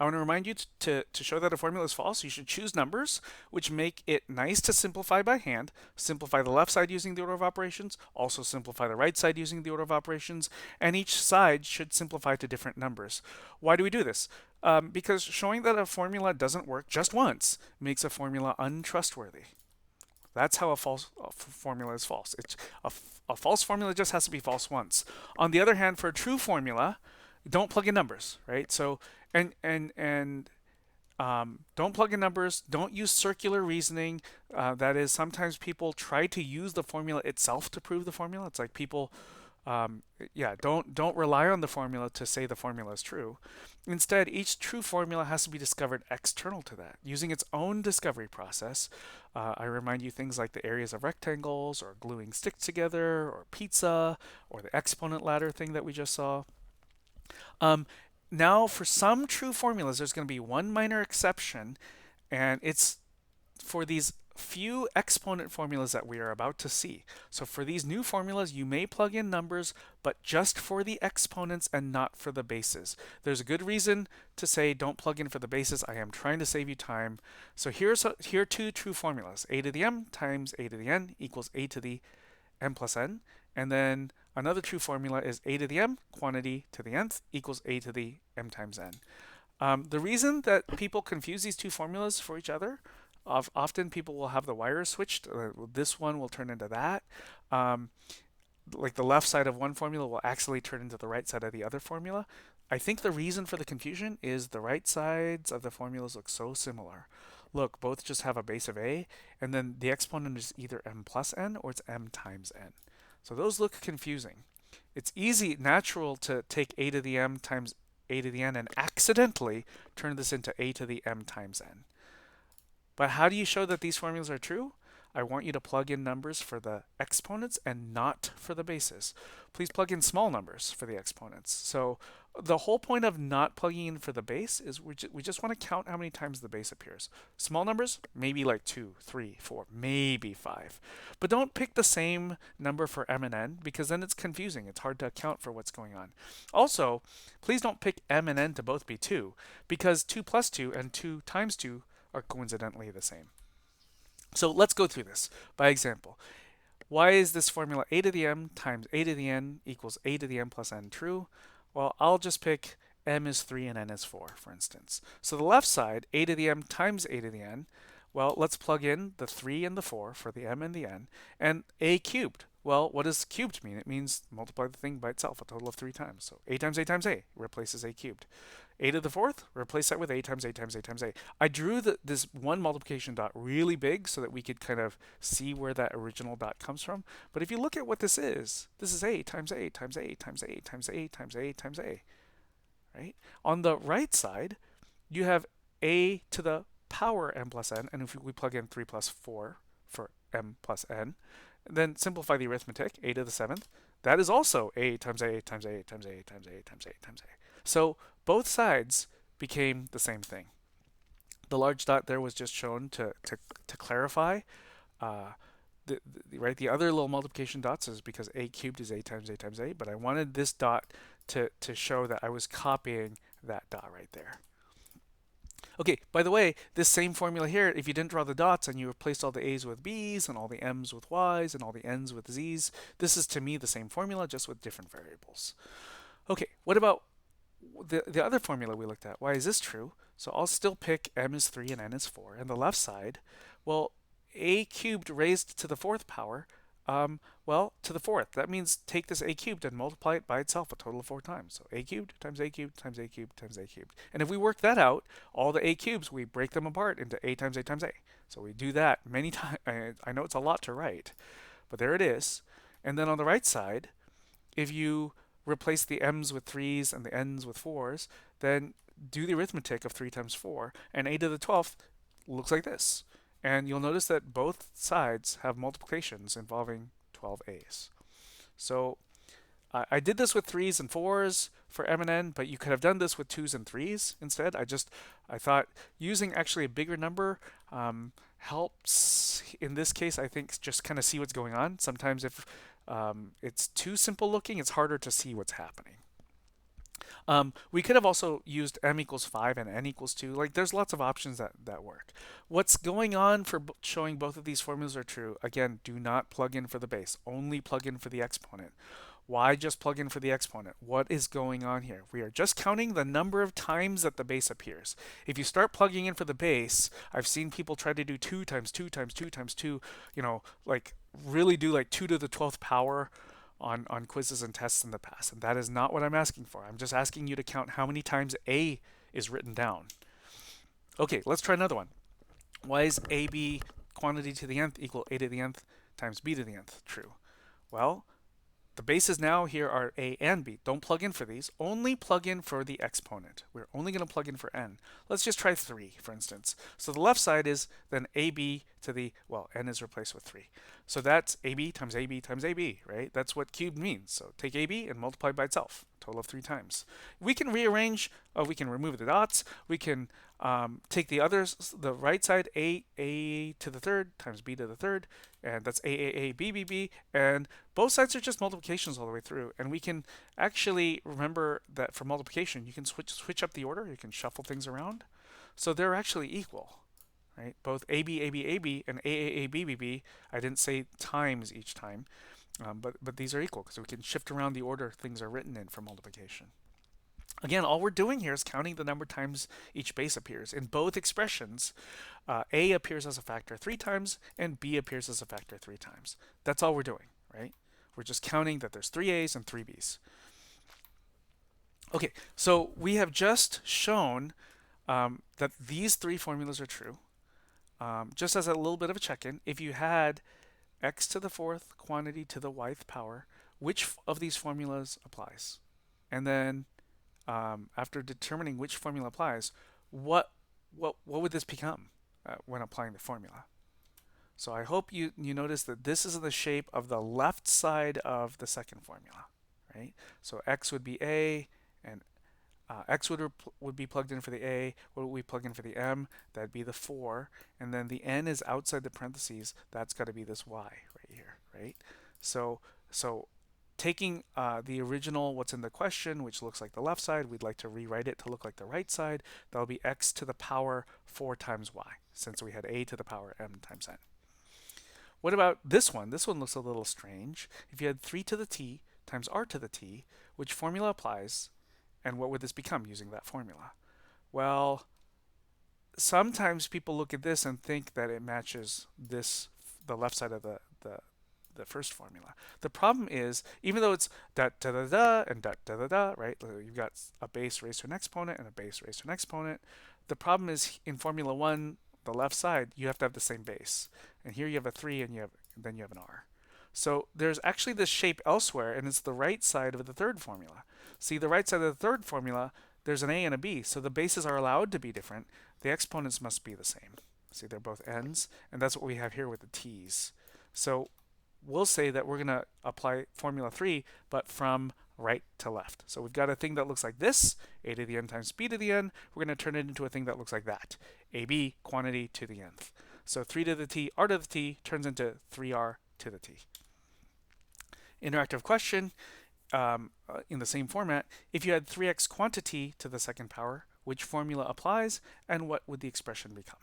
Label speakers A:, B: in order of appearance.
A: I want to remind you to show that a formula is false, you should choose numbers which make it nice to simplify by hand. Simplify the left side using the order of operations, also simplify the right side using the order of operations, and each side should simplify to different numbers. Why do we do this? Because showing that a formula doesn't work just once makes a formula untrustworthy. That's how a formula is false. A false formula just has to be false once. On the other hand, for a true formula, don't plug in numbers, right? So and don't plug in numbers. Don't use circular reasoning. That is, sometimes people try to use the formula itself to prove the formula. It's like people, yeah, don't rely on the formula to say the formula is true. Instead, each true formula has to be discovered external to that, using its own discovery process. I remind you things like the areas of rectangles, or gluing sticks together, or pizza, or the exponent ladder thing that we just saw. Um, Now, for some true formulas, there's going to be one minor exception, and it's for these few exponent formulas that we are about to see. So for these new formulas, you may plug in numbers, but just for the exponents and not for the bases. There's a good reason to say don't plug in for the bases. I am trying to save you time. So here are two true formulas. A to the m times a to the n equals a to the m plus n. And then another true formula is a to the m quantity to the nth equals a to the m times n. The reason that people confuse these two formulas for each other, often people will have the wires switched. This one will turn into that. Um, like the left side of one formula will actually turn into the right side of the other formula. I think the reason for the confusion is the right sides of the formulas look so similar. Look, both just have a base of a, and then the exponent is either m plus n or it's m times n. So those look confusing. It's easy, natural to take a to the m times a to the n and accidentally turn this into a to the m times n. But how do you show that these formulas are true? I want you to plug in numbers for the exponents and not for the bases. Please plug in small numbers for the exponents. So the whole point of not plugging in for the base is we just want to count how many times the base appears. Small numbers, maybe like 2, 3, 4, maybe 5. But don't pick the same number for m and n because then it's confusing. It's hard to account for what's going on. Also, please don't pick m and n to both be 2 because 2 plus 2 and 2 times 2 are coincidentally the same. So let's go through this by example. Why is this formula a to the m times a to the n equals a to the m plus n true? Well, I'll just pick m is 3 and n is 4, for instance. So the left side, a to the m times a to the n, well, let's plug in the 3 and the 4 for the m and the n, and a cubed. Well, what does cubed mean? It means multiply the thing by itself a total of 3 times. So a times a times a replaces a cubed. A to the fourth, replace that with a times a times a times a. I drew this one multiplication dot really big so that we could kind of see where that original dot comes from. But if you look at what this is a times a times a times a times a times a times a, right? On the right side, you have a to the power m plus n, and if we plug in 3 plus 4 for m plus n, then simplify the arithmetic, a to the seventh, that is also a times a times a times a times a times a times a. So both sides became the same thing. The large dot there was just shown to clarify. Uh, the other little multiplication dots is because a cubed is a times a times a, but I wanted this dot to show that I was copying that dot right there. Okay, by the way, this same formula here, if you didn't draw the dots and you replaced all the a's with b's and all the m's with y's and all the n's with z's, this is to me the same formula just with different variables. Okay, what about the other formula we looked at? Why is this true? So I'll still pick m is 3 and n is 4. And the left side, well, a cubed raised to the fourth power, well, to the fourth. That means take this a cubed and multiply it by itself a total of 4 times. So a cubed times a cubed times a cubed times a cubed. And if we work that out, all the a cubes, we break them apart into a times a times a. So we do that many times. I know it's a lot to write, but there it is. And then on the right side, if you replace the m's with 3's and the n's with 4's, then do the arithmetic of 3 times 4, and a to the 12th looks like this. And you'll notice that both sides have multiplications involving 12a's. So I did this with 3's and 4's for m and n, but you could have done this with 2's and 3's instead. I thought using actually a bigger number helps in this case, I think, just kind of see what's going on. Sometimes if it's too simple looking, it's harder to see what's happening. We could have also used m equals 5 and n equals 2. Like, there's lots of options that work. What's going on for showing both of these formulas are true? Again, do not plug in for the base. Only plug in for the exponent. Why just plug in for the exponent? What is going on here? We are just counting the number of times that the base appears. If you start plugging in for the base, I've seen people try to do 2 times 2 times 2 times 2, like really do like 2 to the 12th power on quizzes and tests in the past. And that is not what I'm asking for. I'm just asking you to count how many times A is written down. Okay, let's try another one. Why is AB quantity to the nth equal A to the nth times B to the nth true? Well, the bases now here are A and B. Don't plug in for these. Only plug in for the exponent. We're only going to plug in for n. Let's just try 3, for instance. So the left side is then AB to the, well, n is replaced with 3. So that's AB times AB times AB, right? That's what cubed means. So take AB and multiply by itself, a total of 3 times. We can rearrange, we can remove the dots. We can take the others, the right side, A to the third times B to the third, and that's B, and both sides are just multiplications all the way through. And we can actually remember that for multiplication, you can switch up the order, you can shuffle things around. So they're actually equal, right? Both AB, and B. I didn't say times each time, but these are equal because we can shift around the order things are written in for multiplication. Again, all we're doing here is counting the number of times each base appears. In both expressions, A appears as a factor 3 times and B appears as a factor 3 times. That's all we're doing, right? We're just counting that there's 3 A's and 3 B's. Okay, so we have just shown that these 3 formulas are true. Just as a little bit of a check-in, if you had x to the 4th quantity to the yth power, which of these formulas applies? And then after determining which formula applies, what would this become when applying the formula? So I hope you notice that this is the shape of the left side of the second formula, right? So x would be A, and x would be plugged in for the A. What would we plug in for the m? That'd be the 4. And then the n is outside the parentheses. That's got to be this y right here, right? So taking the original, what's in the question, which looks like the left side, we'd like to rewrite it to look like the right side. That'll be x to the power 4 times y, since we had a to the power m times n. What about this one? This one looks a little strange. If you had 3 to the t times r to the t, which formula applies, and what would this become using that formula? Well, sometimes people look at this and think that it matches this, the left side of the first formula. The problem is, even though it's da da da da and da da da da, right? You've got a base raised to an exponent and a base raised to an exponent. The problem is in Formula 1, the left side, you have to have the same base. And here you have a 3 and then you have an r. So there's actually this shape elsewhere, and it's the right side of the third formula. See, the right side of the third formula, there's an a and a b, so the bases are allowed to be different. The exponents must be the same. See, they're both n's, and that's what we have here with the t's. So we'll say that we're going to apply formula 3, but from right to left. So we've got a thing that looks like this, a to the n times b to the n. We're going to turn it into a thing that looks like that, ab quantity to the nth. So 3 to the t, r to the t turns into 3r to the t. Interactive question in the same format. If you had 3x quantity to the second power, which formula applies and what would the expression become?